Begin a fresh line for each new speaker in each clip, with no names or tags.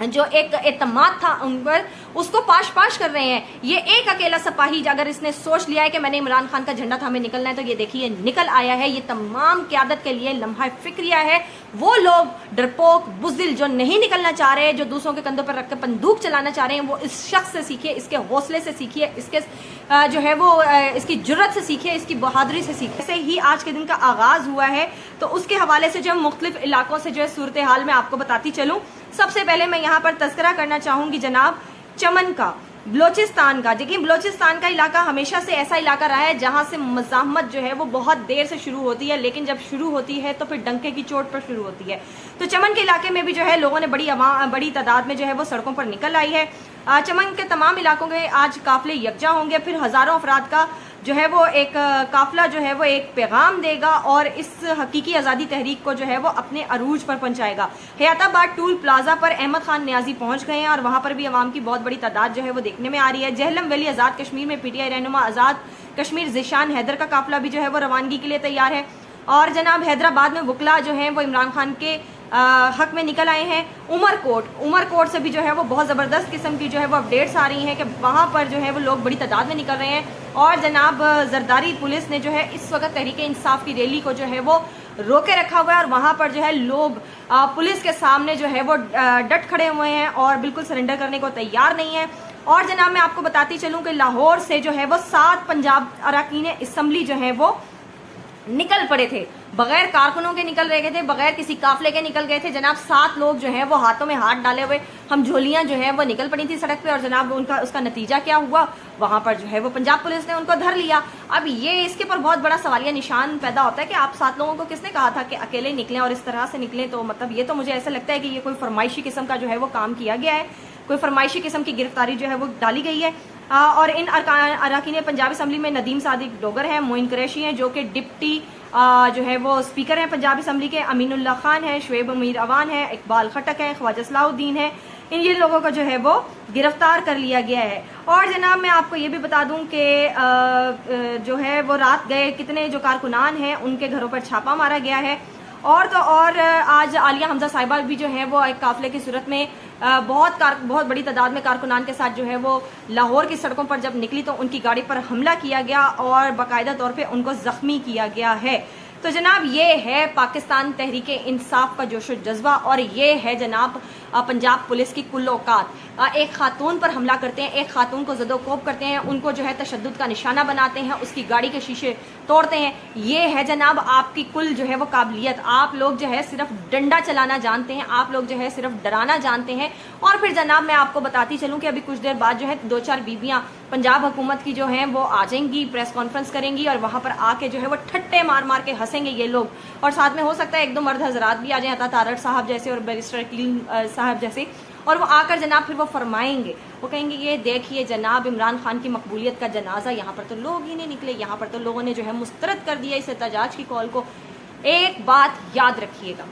جو ایک اعتماد تھا ان پر، اس کو پاش کر رہے ہیں. یہ ایک اکیلا سپاہی اگر اس نے سوچ لیا ہے کہ میں نے عمران خان کا جھنڈا تھا، ہمیں نکلنا ہے، تو یہ دیکھیے نکل آیا ہے. یہ تمام قیادت کے لیے لمحہ فکریہ ہے. وہ لوگ ڈرپوک بزدل جو نہیں نکلنا چاہ رہے، جو دوسروں کے کندھوں پر رکھ کے بندوق چلانا چاہ رہے ہیں، وہ اس شخص سے سیکھیے، اس کے حوصلے سے سیکھیے، اس کے جو ہے وہ اس کی جرت سے سیکھیے، اس کی بہادری سے سیکھیے. ایسے ہی آج کے دن کا آغاز ہوا ہے، تو اس کے حوالے سے جو مختلف علاقوں سے جو ہے صورتحال میں آپ کو بتاتی چلوں. سب سے پہلے میں یہاں پر تذکرہ کرنا چاہوں گی جناب چمن کا، بلوچستان کا. دیکھیں بلوچستان کا علاقہ ہمیشہ سے ایسا علاقہ رہا ہے جہاں سے مزاحمت جو ہے وہ بہت دیر سے شروع ہوتی ہے، لیکن جب شروع ہوتی ہے تو پھر ڈنکے کی چوٹ پر شروع ہوتی ہے. تو چمن کے علاقے میں بھی جو ہے لوگوں نے بڑی تعداد میں جو ہے وہ سڑکوں پر نکل آئی ہے. چمن کے تمام علاقوں کے آج قافلے یکجا ہوں گے، پھر ہزاروں افراد کا جو ہے وہ ایک قافلہ جو ہے وہ ایک پیغام دے گا اور اس حقیقی آزادی تحریک کو جو ہے وہ اپنے عروج پر پہنچائے گا. حیات آباد ٹول پلازا پر احمد خان نیازی پہنچ گئے ہیں اور وہاں پر بھی عوام کی بہت بڑی تعداد جو ہے وہ دیکھنے میں آ رہی ہے. جہلم ویلی آزاد کشمیر میں پی ٹی آئی رہنما آزاد کشمیر ذیشان حیدر کا قافلہ بھی جو ہے وہ روانگی کے لیے تیار ہے. اور جناب حیدرآباد میں وکلا جو ہیں وہ عمران خان کے حق میں نکل آئے ہیں. عمر کوٹ سے بھی جو ہے وہ بہت زبردست قسم کی جو ہے وہ اپڈیٹس آ رہی ہیں کہ وہاں پر جو ہے وہ لوگ بڑی تعداد میں نکل رہے ہیں. اور جناب زرداری پولیس نے جو ہے اس وقت تحریک انصاف کی ریلی کو جو ہے وہ روکے رکھا ہوا ہے، اور وہاں پر جو ہے لوگ پولیس کے سامنے جو ہے وہ ڈٹ کھڑے ہوئے ہیں اور بالکل سرنڈر کرنے کو تیار نہیں ہیں. اور جناب میں آپ کو بتاتی چلوں کہ لاہور سے جو ہے وہ 7 پنجاب اراکین اسمبلی جو ہے وہ نکل پڑے تھے، بغیر کارکنوں کے نکل رہے تھے، بغیر کسی قافلے کے نکل گئے تھے. جناب 7 لوگ جو ہیں وہ ہاتھوں میں ہاتھ ڈالے ہوئے ہم جھولیاں جو ہیں وہ نکل پڑی تھی سڑک پہ، اور جناب اس کا نتیجہ کیا ہوا، وہاں پر جو ہے وہ پنجاب پولیس نے ان کو دھر لیا. اب یہ اس کے پر بہت بڑا سوالیہ نشان پیدا ہوتا ہے کہ آپ 7 لوگوں کو کس نے کہا تھا کہ اکیلے نکلیں اور اس طرح سے نکلیں. تو مطلب یہ تو مجھے ایسا لگتا ہے کہ یہ کوئی فرمائشی قسم کا جو ہے وہ کام کیا گیا ہے، کوئی فرمائشی قسم کی گرفتاری جو ہے وہ ڈالی گئی ہے. اور ان اراکین پنجاب اسمبلی میں ندیم صادق ڈوگر ہیں، معین قریشی ہیں جو کہ ڈپٹی جو ہے وہ اسپیکر ہیں پنجاب اسمبلی کے، امین اللہ خان ہیں، شعیب امیر اوان ہیں، اقبال خٹک ہیں، خواجہ صلاح الدین ہیں. یہ لوگوں کو جو ہے وہ گرفتار کر لیا گیا ہے. اور جناب میں آپ کو یہ بھی بتا دوں کہ جو ہے وہ رات گئے کتنے جو کارکنان ہیں ان کے گھروں پر چھاپا مارا گیا ہے. اور تو اور آج عالیہ حمزہ صاحبہ بھی جو ہیں وہ ایک قافلے کی صورت میں بہت بڑی تعداد میں کارکنان کے ساتھ جو ہے وہ لاہور کی سڑکوں پر جب نکلی تو ان کی گاڑی پر حملہ کیا گیا اور باقاعدہ طور پہ ان کو زخمی کیا گیا ہے. تو جناب یہ ہے پاکستان تحریک انصاف کا جوش و جذبہ، اور یہ ہے جناب پنجاب پولیس کی کل اوقات. ایک خاتون پر حملہ کرتے ہیں، ایک خاتون کو زد و کوب کرتے ہیں، ان کو جو ہے تشدد کا نشانہ بناتے ہیں، اس کی گاڑی کے شیشے توڑتے ہیں. یہ ہے جناب آپ کی کل جو ہے وہ قابلیت. آپ لوگ جو ہے صرف ڈنڈا چلانا جانتے ہیں، آپ لوگ جو ہے صرف ڈرانا جانتے ہیں. اور پھر جناب میں آپ کو بتاتی چلوں کہ ابھی کچھ دیر بعد جو ہے 2-4 بیویاں پنجاب حکومت کی جو ہیں وہ آ جائیں گی، پریس کانفرنس کریں گی، اور وہاں پر آ کے جو ہے وہ ٹھٹے مار مار کے ہنسیں گے یہ لوگ. اور ساتھ میں ہو سکتا ہے 1-2 مرد حضرات بھی آ جائیں، عطا تارڑ صاحب جیسے اور بیرسٹر اکیل صاحب جیسے، اور وہ آ کر جناب پھر وہ فرمائیں گے، وہ کہیں گے یہ دیکھیے جناب عمران خان کی مقبولیت کا جنازہ، یہاں پر تو لوگ ہی نہیں نکلے، یہاں پر تو لوگوں نے جو ہے مسترد کر دیا اس احتجاج کی کال کو. ایک بات یاد رکھیے گا،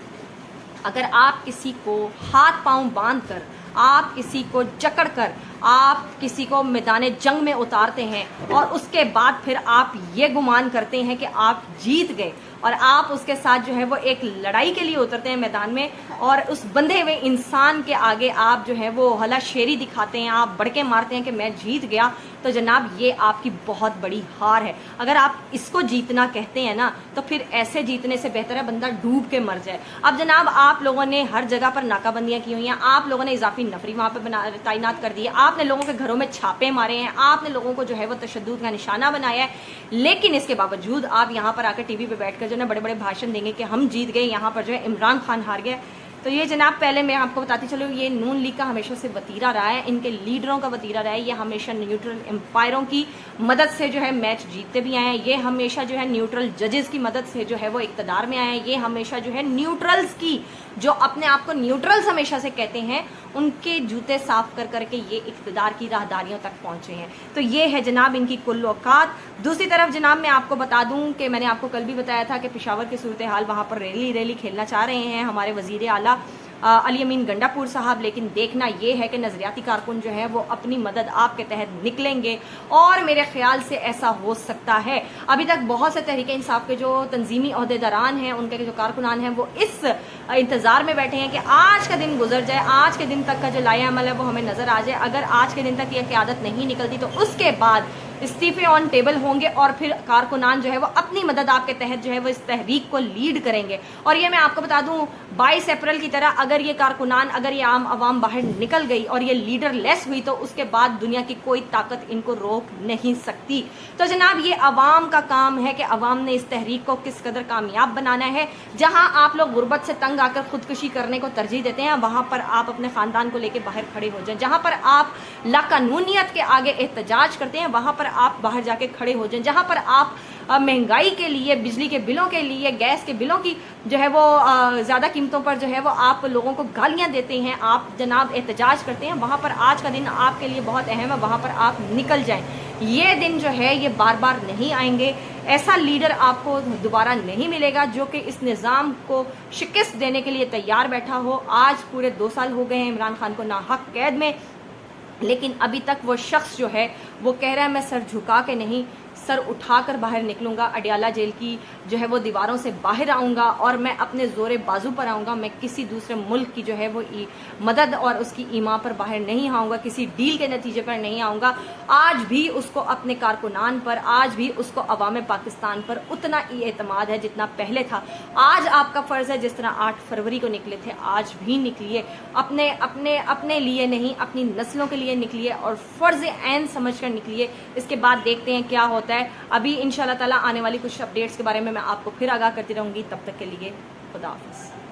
اگر آپ کسی کو ہاتھ پاؤں باندھ کر، آپ کسی کو جکڑ کر، آپ کسی کو میدان جنگ میں اتارتے ہیں اور اس کے بعد پھر آپ یہ گمان کرتے ہیں کہ آپ جیت گئے، اور آپ اس کے ساتھ جو ہے وہ ایک لڑائی کے لیے اترتے ہیں میدان میں، اور اس بندھے ہوئے انسان کے آگے آپ جو ہے وہ ہلا شیری دکھاتے ہیں، آپ بڑکے مارتے ہیں کہ میں جیت گیا، تو جناب یہ آپ کی بہت بڑی ہار ہے. اگر آپ اس کو جیتنا کہتے ہیں نا تو پھر ایسے جیتنے سے بہتر ہے بندہ ڈوب کے مر جائے. اب جناب آپ لوگوں نے ہر جگہ پر ناکہ بندیاں کی ہوئی ہیں، آپ لوگوں نے اضافی نفری وہاں پہ تعینات کر دی ہے، آپ نے لوگوں کے گھروں میں چھاپے مارے ہیں، آپ نے لوگوں کو جو ہے وہ تشدد کا نشانہ بنایا ہے. لیکن اس کے باوجود آپ یہاں پر آ کر ٹی وی پہ بیٹھ کر جو ہے بڑے بڑے بھاشن دیں گے کہ ہم جیت گئے، یہاں پر جو ہے عمران خان ہار گیا. تو یہ جناب پہلے میں آپ کو بتاتی چلوں، یہ نون لیگ کا ہمیشہ سے وتیرہ رہا ہے، ان کے لیڈروں کا وتیرہ رہا ہے. یہ ہمیشہ نیوٹرل امپائروں کی مدد سے جو ہے میچ جیتتے بھی آئے ہیں، یہ ہمیشہ جو ہے نیوٹرل ججز کی مدد سے جو ہے وہ اقتدار میں آئے ہیں، یہ ہمیشہ جو ہے نیوٹرلز کی، جو اپنے آپ کو نیوٹرلز ہمیشہ سے کہتے ہیں، ان کے جوتے صاف کر کر کے یہ اقتدار کی راہداریوں تک پہنچے ہیں. تو یہ ہے جناب ان کی کل اوقات. دوسری طرف جناب میں آپ کو بتا دوں کہ میں نے آپ کو کل بھی بتایا تھا کہ پشاور کی صورتحال، وہاں پر ریلی کھیلنا چاہ رہے ہیں ہمارے وزیر اعلیٰ علی امین گنڈاپور صاحب، لیکن دیکھنا یہ ہے کہ نظریاتی کارکن جو ہے وہ اپنی مدد آپ کے تحت نکلیں گے، اور میرے خیال سے ایسا ہو سکتا ہے۔ ابھی تک بہت سے تحریک انصاف کے جو تنظیمی عہدیداران ہیں، ان کے جو کارکنان ہیں، وہ اس انتظار میں بیٹھے ہیں کہ آج کا دن گزر جائے، آج کے دن تک کا جو لائحہ عمل ہے وہ ہمیں نظر آ جائے۔ اگر آج کے دن تک یہ قیادت نہیں نکلتی تو اس کے بعد استعفے آن ٹیبل ہوں گے، اور پھر کارکنان جو ہے وہ اپنی مدد آپ کے تحت جو ہے وہ اس تحریک کو لیڈ کریں گے۔ اور یہ میں آپ کو بتا دوں 22 اپریل کی طرح اگر یہ کارکنان، اگر یہ عام عوام باہر نکل گئی اور یہ لیڈر لیس ہوئی تو اس کے بعد دنیا کی کوئی طاقت ان کو روک نہیں سکتی۔ تو جناب یہ عوام کا کام ہے کہ عوام نے اس تحریک کو کس قدر کامیاب بنانا ہے۔ جہاں آپ لوگ غربت سے تنگ آ کر خودکشی کرنے کو ترجیح دیتے ہیں، وہاں پر آپ اپنے خاندان کو لے کے باہر کھڑے ہو جائیں۔ جہاں پر آپ لاقانونیت کے آگے احتجاج کرتے ہیں، وہاں پر آپ باہر جا کے کھڑے ہو جائیں۔ جہاں پر آپ مہنگائی کے لیے، بجلی کے بلوں کے لیے، گیس کے بلوں کی جو ہے وہ زیادہ قیمتوں پر جو ہے وہ آپ لوگوں کو گالیاں دیتے ہیں، آپ جناب احتجاج کرتے ہیں، وہاں پر آج کا دن آپ کے لیے بہت اہم ہے، وہاں پر آپ نکل جائیں۔ یہ دن جو ہے یہ بار بار نہیں آئیں گے۔ ایسا لیڈر آپ کو دوبارہ نہیں ملے گا جو کہ اس نظام کو شکست دینے کے لیے تیار بیٹھا ہو۔ آج پورے 2 سال ہو گئے ہیں عمران خان کو ناحق قید میں، لیکن ابھی تک وہ شخص جو ہے وہ کہہ رہا ہے میں سر جھکا کے نہیں، سر اٹھا کر باہر نکلوں گا، اڈیالہ جیل کی جو ہے وہ دیواروں سے باہر آؤں گا، اور میں اپنے زور بازو پر آؤں گا۔ میں کسی دوسرے ملک کی جو ہے وہ مدد اور اس کی ایما پر باہر نہیں آؤں گا، کسی ڈیل کے نتیجے پر نہیں آؤں گا۔ آج بھی اس کو اپنے کارکنان پر، آج بھی اس کو عوام پاکستان پر اتنا ہی اعتماد ہے جتنا پہلے تھا۔ آج آپ کا فرض ہے جس طرح 8 فروری کو نکلے تھے، آج بھی نکلیے، اپنے لیے نہیں، اپنی نسلوں کے لیے نکلیے، اور فرض عین سمجھ کر نکلیے۔ اس کے بعد دیکھتے ہیں کیا ہوتا ہے۔ ابھی انشاءاللہ تعالی آنے والی کچھ اپڈیٹس کے بارے میں آپ کو پھر آگاہ کرتی رہوں گی۔ تب تک کے لیے خدا حافظ۔